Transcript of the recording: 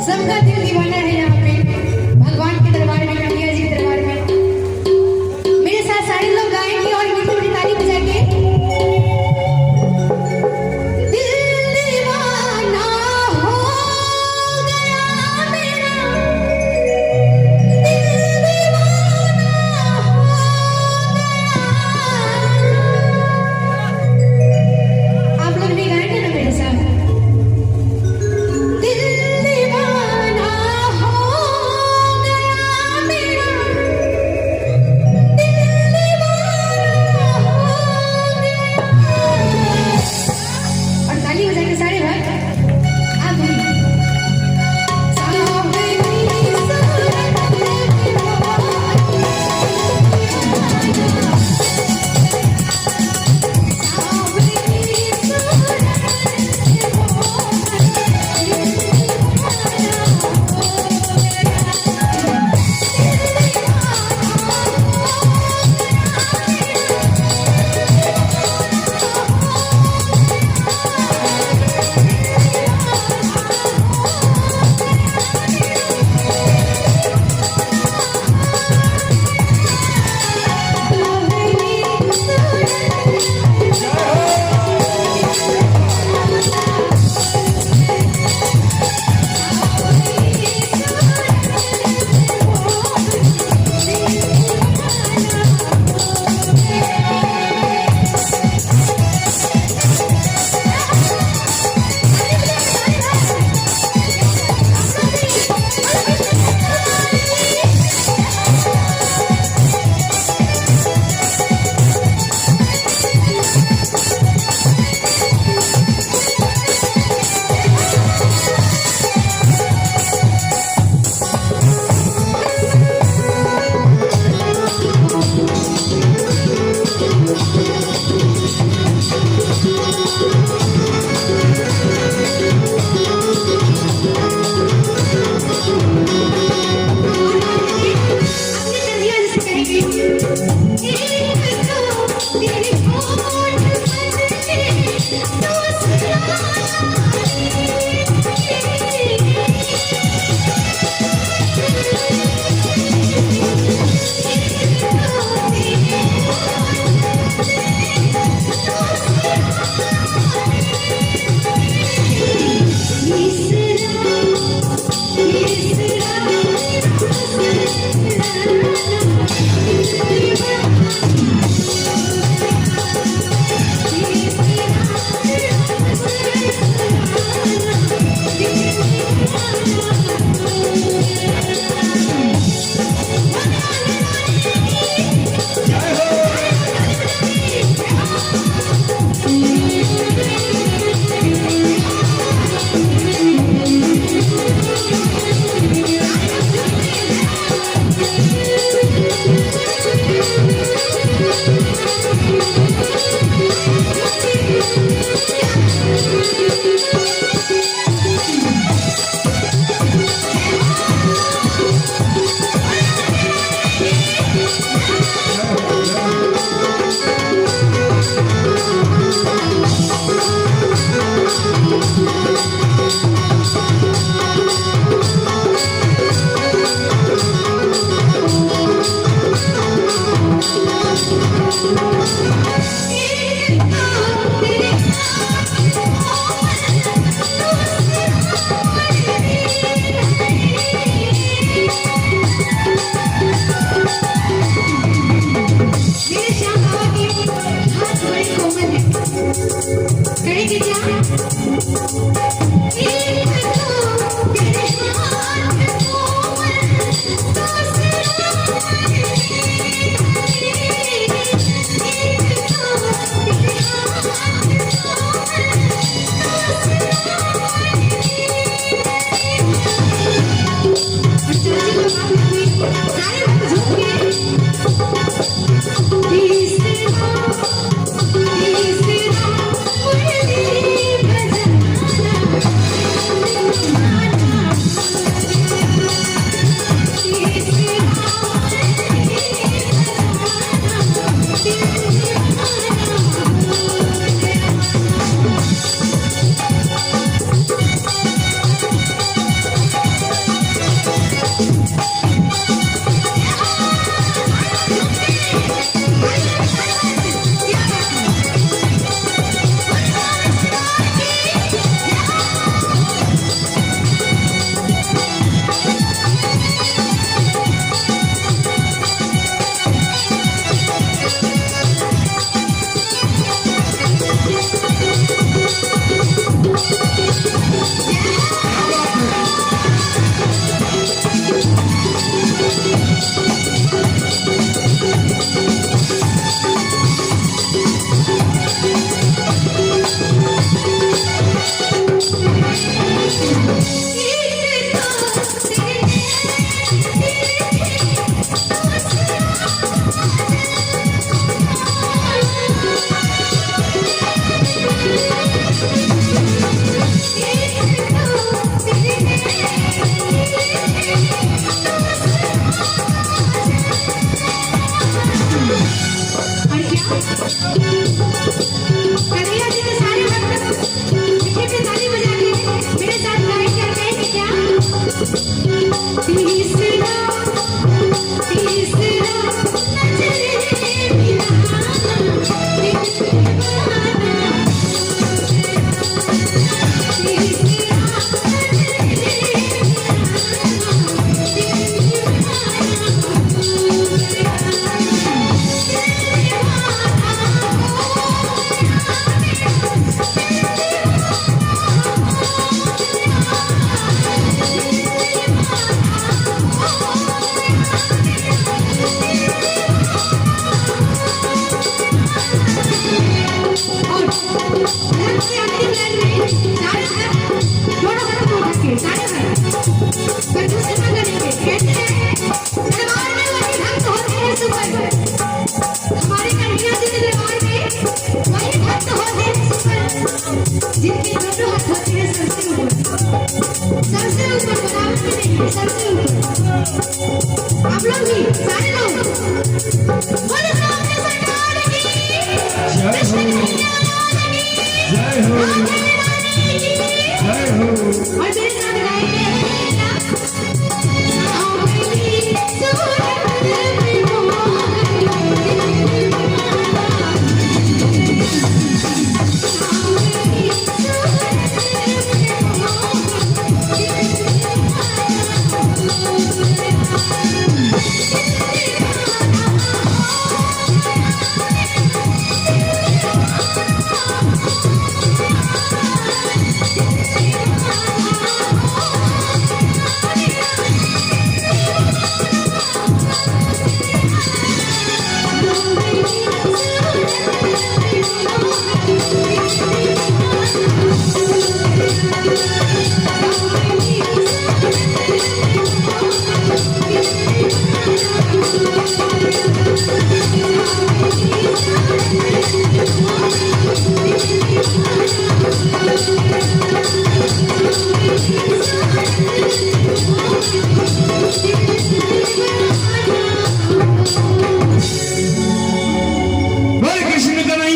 सबका दिल दीवाना है यहाँ पे भगवान के दरबार में, कन्हैया जी के दरबार में। मेरे साथ सारे लोग गाएंगे और मीठी मीठी ताली बजा के। दिल दीवाना हो गया मेरा, दिल दीवाना हो गया। आप लोग भी गाएंगे ना मेरे साथ? दिल दीवाना हो गया मेरा, दिल दीवाना हो गया। और ताली बजाएंगे सारे भाई। आप भी। सावरी सूरत में सारे भाई पर दूसरे में करेंगे कहते हैं दरबार में वही भक्त होते हैं सुपर हमारे कन्हैया जी के दरबार में वही भक्त होते हैं सुपर जिनके दोनों हाथ होते हैं सबसे ऊपर बनावट में नहीं सबसे ऊपर आप लोग भी सारे लोग